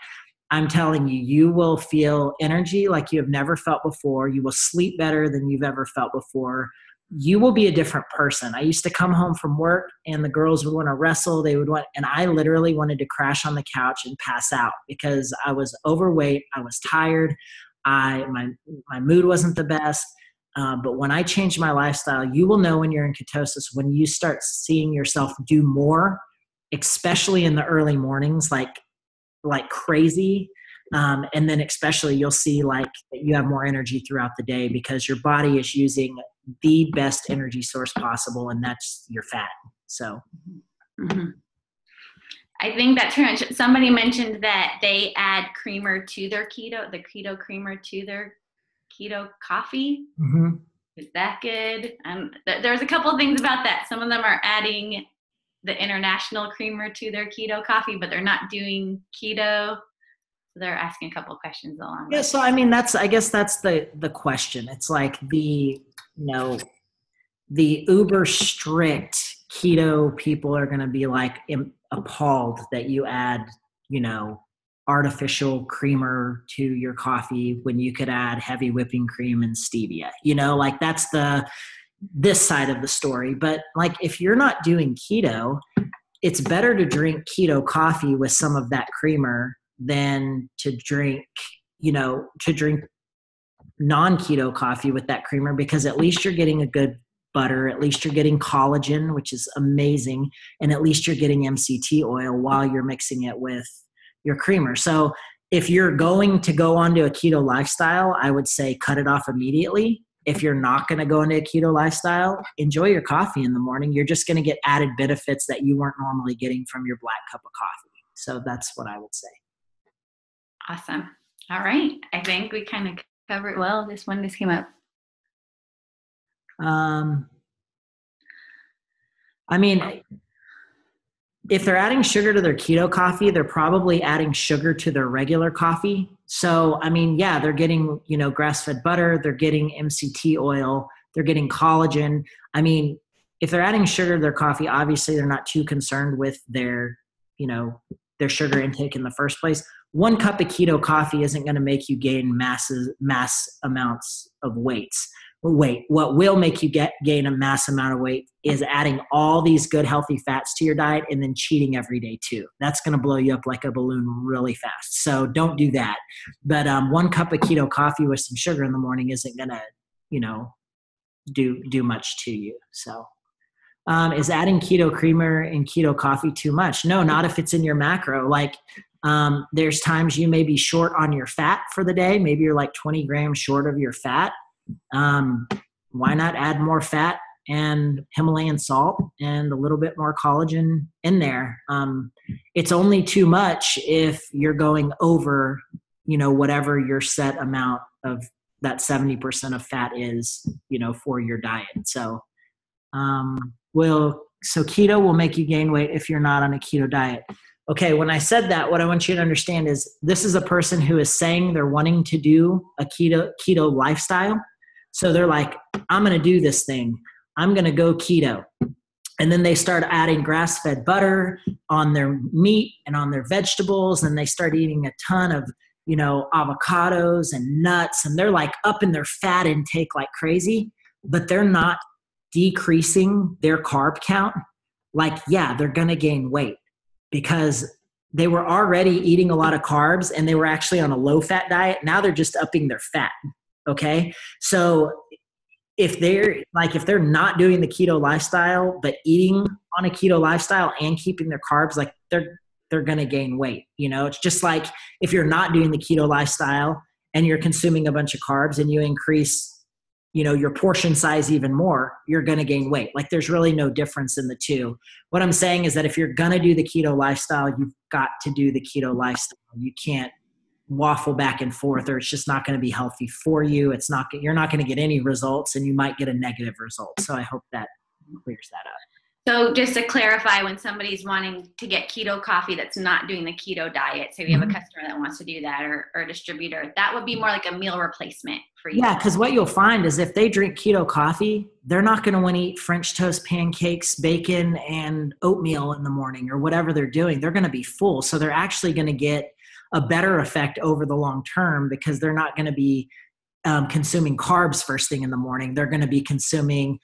I'm telling you, you will feel energy like you have never felt before. You will sleep better than you've ever felt before. You will be a different person. I used to come home from work and the girls would want to wrestle. And I literally wanted to crash on the couch and pass out because I was overweight. I was tired. My mood wasn't the best. But when I changed my lifestyle, you will know when you're in ketosis, when you start seeing yourself do more, especially in the early mornings, like crazy. And then especially you'll see like that you have more energy throughout the day because your body is using the best energy source possible, and that's your fat. So mm-hmm. I think that's pretty much, somebody mentioned that they add creamer to their the keto creamer to their keto coffee. Mm-hmm. Is that good? There's a couple of things about that. Some of them are adding the international creamer to their keto coffee, but they're not doing keto. So they're asking a couple of questions along. Yeah. So, I mean, I guess that's the question. It's like the uber strict keto people are going to be like appalled that you add, artificial creamer to your coffee when you could add heavy whipping cream and stevia, like that's this side of the story. But like, if you're not doing keto, it's better to drink keto coffee with some of that creamer than to drink non-keto coffee with that creamer, because at least you're getting a good butter, at least you're getting collagen, which is amazing, and at least you're getting MCT oil while you're mixing it with your creamer. So if you're going to go onto a keto lifestyle, I would say cut it off immediately. If you're not going to go into a keto lifestyle, enjoy your coffee in the morning. You're just going to get added benefits that you weren't normally getting from your black cup of coffee. So that's what I would say. Awesome. All right. I think we kind of covered well. This one just came up. I mean, if they're adding sugar to their keto coffee, they're probably adding sugar to their regular coffee. So, I mean, yeah, they're getting, grass-fed butter, they're getting MCT oil, they're getting collagen. I mean, if they're adding sugar to their coffee, obviously they're not too concerned with their sugar intake in the first place. 1 cup of keto coffee isn't going to make you gain mass amounts of weights. What will make you gain a mass amount of weight is adding all these good healthy fats to your diet and then cheating every day too. That's going to blow you up like a balloon really fast. So don't do that. But 1 cup of keto coffee with some sugar in the morning isn't going to, do much to you. So Is adding keto creamer and keto coffee too much? No, not if it's in your macro. Like, there's times you may be short on your fat for the day. Maybe you're like 20 grams short of your fat. Why not add more fat and Himalayan salt and a little bit more collagen in there? It's only too much if you're going over, whatever your set amount of that 70% of fat is, for your diet. So, so keto will make you gain weight if you're not on a keto diet. Okay, when I said that, what I want you to understand is this is a person who is saying they're wanting to do a keto lifestyle. So they're like, I'm going to do this thing. I'm going to go keto. And then they start adding grass-fed butter on their meat and on their vegetables. And they start eating a ton of, avocados and nuts. And they're like up in their fat intake like crazy, but they're not decreasing their carb count. Like, yeah, they're going to gain weight because they were already eating a lot of carbs and they were actually on a low-fat diet. Now they're just upping their fat. Okay. So if they're not doing the keto lifestyle, but eating on a keto lifestyle and keeping their carbs, like they're going to gain weight. It's just like if you're not doing the keto lifestyle and you're consuming a bunch of carbs and you increase, your portion size even more, you're going to gain weight. Like there's really no difference in the two. What I'm saying is that if you're going to do the keto lifestyle, you've got to do the keto lifestyle. You can't waffle back and forth, or it's just not going to be healthy for you. You're not going to get any results, and you might get a negative result. So I hope that clears that up. So just to clarify, when somebody's wanting to get keto coffee that's not doing the keto diet, so you have a customer that wants to do that, or a distributor, that would be more like a meal replacement for you. Yeah, because what you'll find is if they drink keto coffee, they're not going to want to eat French toast, pancakes, bacon, and oatmeal in the morning or whatever they're doing. They're going to be full. So they're actually going to get a better effect over the long term because they're not going to be consuming carbs first thing in the morning. They're going to be consuming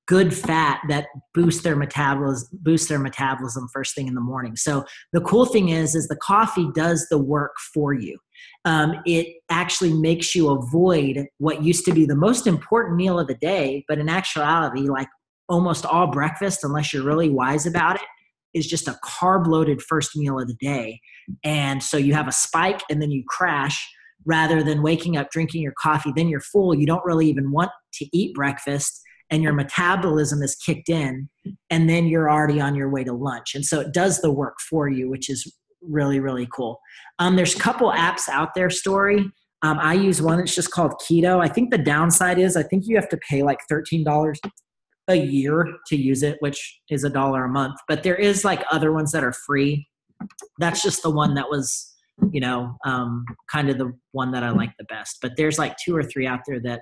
good fat that boosts their metabolism first thing in the morning. So the cool thing is the coffee does the work for you. It actually makes you avoid what used to be the most important meal of the day, but in actuality, like almost all breakfast, unless you're really wise about it, is just a carb-loaded first meal of the day. And so you have a spike and then you crash rather than waking up, drinking your coffee, then you're full. You don't really even want to eat breakfast and your metabolism is kicked in and then you're already on your way to lunch. And so it does the work for you, which is really, really cool. There's a couple apps out there, Story. I use one. It's just called Keto. I think the downside is I think you have to pay like $13 a year to use it, which is $1 a month. But there is like other ones that are free. That's just the one that was, kind of the one that I like the best. But there's like 2 or 3 out there that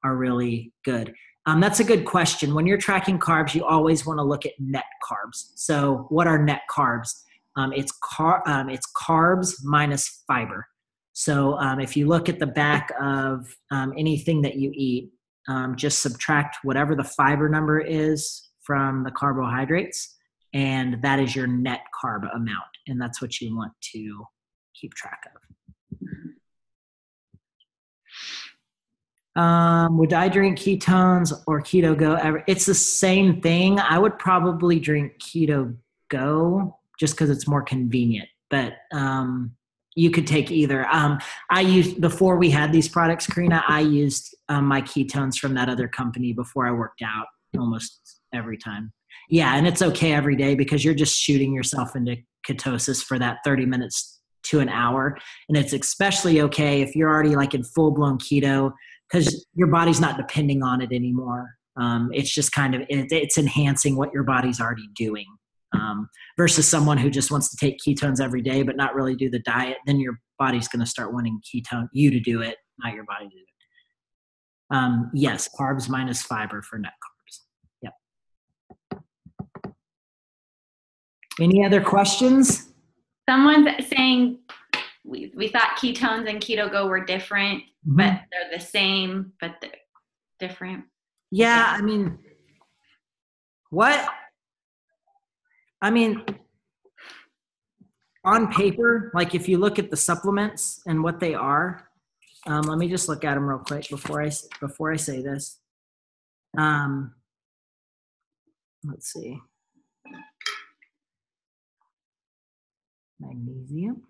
are really good. That's a good question. When you're tracking carbs, you always want to look at net carbs. So what are net carbs? It's carbs minus fiber. So if you look at the back of anything that you eat, just subtract whatever the fiber number is from the carbohydrates, and that is your net carb amount. And that's what you want to keep track of. Would I drink ketones or Keto Go ever? It's the same thing. I would probably drink Keto Go just because it's more convenient. But you could take either. I used, before we had these products, Karina, I used my ketones from that other company before I worked out almost every time. Yeah, and it's okay every day because you're just shooting yourself into ketosis for that 30 minutes to an hour. And it's especially okay if you're already like in full-blown keto because your body's not depending on it anymore. It's just kind of, it's enhancing what your body's already doing. Versus someone who just wants to take ketones every day but not really do the diet, then your body's going to start wanting you to do it, not your body to do it. Yes, carbs minus fiber for net carbs. Yep. Any other questions? Someone's saying we thought ketones and Keto Go were different, but they're the same, but they're different. Yeah, I mean, on paper, like if you look at the supplements and what they are, let me just look at them real quick before I say this. let's see, magnesium.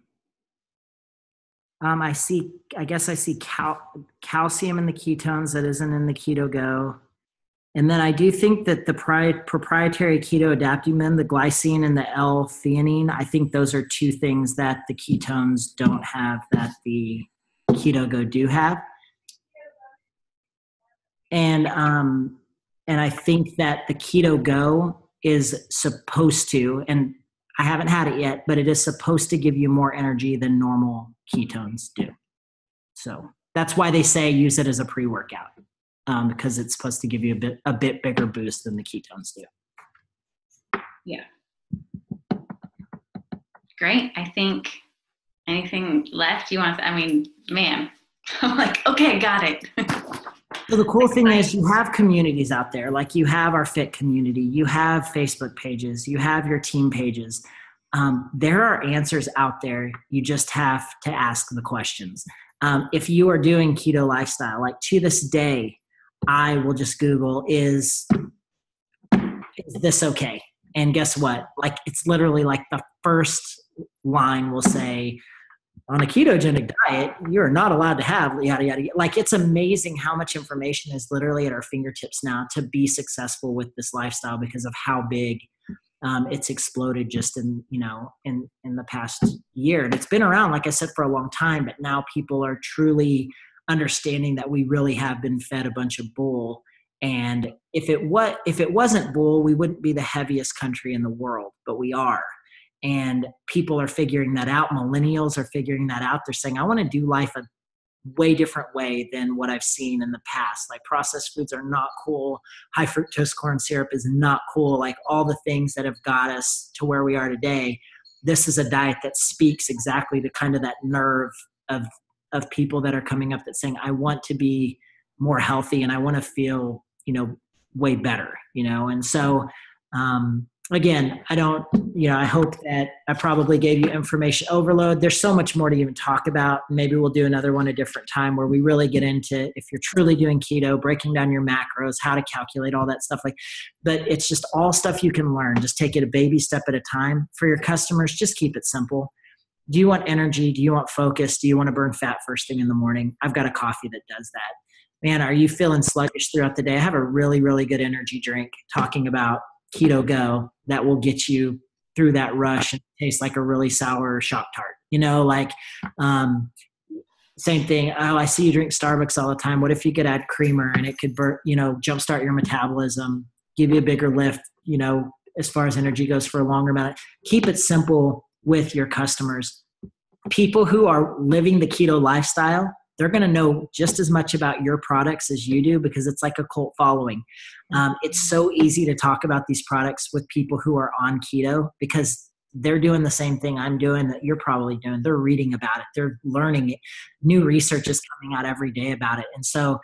I guess I see calcium in the ketones that isn't in the Keto Go. And then I do think that the proprietary keto adaptogen, the glycine and the L-theanine, I think those are two things that the ketones don't have that the Keto Go do have. And I think that the Keto Go is supposed to, and I haven't had it yet, but it is supposed to give you more energy than normal ketones do. So that's why they say use it as a pre-workout, because it's supposed to give you a bit bigger boost than the ketones do. Yeah. Great. I think anything left you want? I mean, man, I'm like, okay, got it. So the cool thing is you have communities out there, like you have our Fit community, you have Facebook pages, you have your team pages. There are answers out there. You just have to ask the questions. If you are doing keto lifestyle, like to this day, I will just Google, is this okay? And guess what? Like it's literally like the first line will say, on a ketogenic diet, you're not allowed to have yada, yada, yada. Like it's amazing how much information is literally at our fingertips now to be successful with this lifestyle because of how big it's exploded just in the past year. And it's been around, like I said, for a long time, but now people are truly understanding that we really have been fed a bunch of bull. And if it wasn't bull, we wouldn't be the heaviest country in the world, but we are. And people are figuring that out. Millennials are figuring that out. They're saying, I want to do life a way different way than what I've seen in the past. Like processed foods are not cool. High fructose corn syrup is not cool. Like all the things that have got us to where we are today. This is a diet that speaks exactly to kind of that nerve of people that are coming up that's saying, I want to be more healthy and I want to feel, way better, And so, again, I hope that I probably gave you information overload. There's so much more to even talk about. Maybe we'll do another one a different time where we really get into, if you're truly doing keto, breaking down your macros, how to calculate all that stuff. But it's just all stuff you can learn. Just take it a baby step at a time. For your customers, just keep it simple. Do you want energy? Do you want focus? Do you want to burn fat first thing in the morning? I've got a coffee that does that. Man, are you feeling sluggish throughout the day? I have a really, really good energy drink talking about Keto Go that will get you through that rush and taste like a really sour Shock Tart. Same thing. Oh, I see you drink Starbucks all the time. What if you could add creamer and it could jumpstart your metabolism, give you a bigger lift, as far as energy goes for a longer amount. Keep it simple with your customers. People who are living the keto lifestyle, they're going to know just as much about your products as you do because it's like a cult following. It's so easy to talk about these products with people who are on keto because they're doing the same thing I'm doing that you're probably doing. They're reading about it. They're learning it. New research is coming out every day about it. And so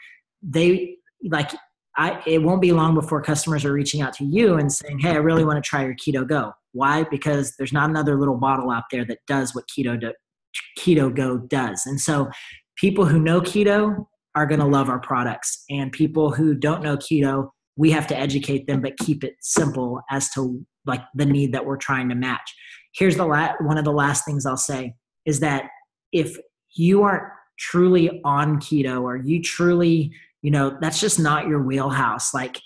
it won't be long before customers are reaching out to you and saying, hey, I really want to try your Keto Go. Why? Because there's not another little bottle out there that does what Keto Go does. And so people who know keto are going to love our products, and people who don't know keto, we have to educate them, but keep it simple as to like the need that we're trying to match. Here's one of the last things I'll say is that if you aren't truly on keto or you truly, that's just not your wheelhouse. And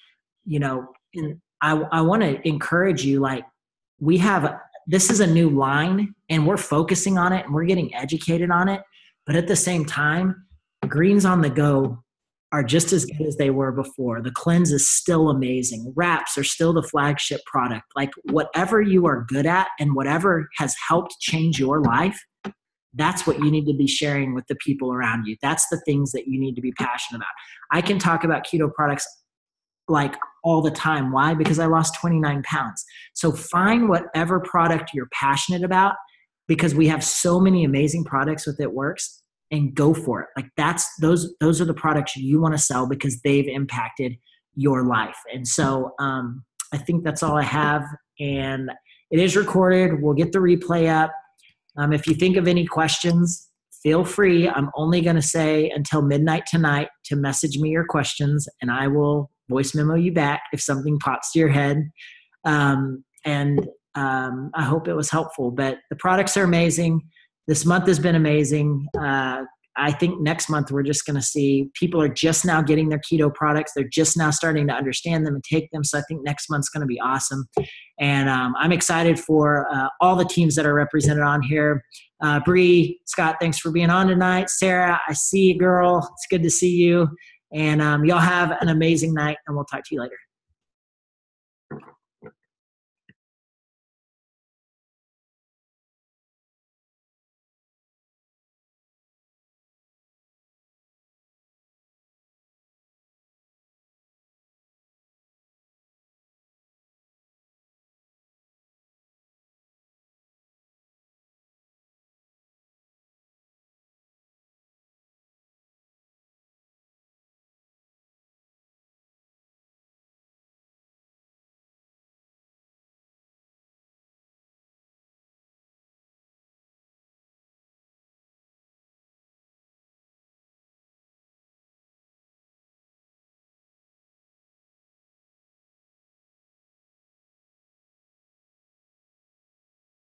I want to encourage you, this is a new line and we're focusing on it and we're getting educated on it. But at the same time, greens on the go are just as good as they were before. The cleanse is still amazing. Wraps are still the flagship product. Like whatever you are good at and whatever has helped change your life, that's what you need to be sharing with the people around you. That's the things that you need to be passionate about. I can talk about keto products like all the time. Why? Because I lost 29 pounds. So find whatever product you're passionate about, because we have so many amazing products with It Works, and go for it. Like those are the products you want to sell because they've impacted your life. And so I think that's all I have. And it is recorded. We'll get the replay up. If you think of any questions, feel free. I'm only going to say until midnight tonight to message me your questions, and I will voice memo you back if something pops to your head. I hope it was helpful. But the products are amazing. This month has been amazing. I think next month we're just going to see people are just now getting their keto products. They're just now starting to understand them and take them. So I think next month's going to be awesome. And I'm excited for all the teams that are represented on here. Bree, Scott, thanks for being on tonight. Sarah, I see you, girl. It's good to see you. And y'all have an amazing night, and we'll talk to you later.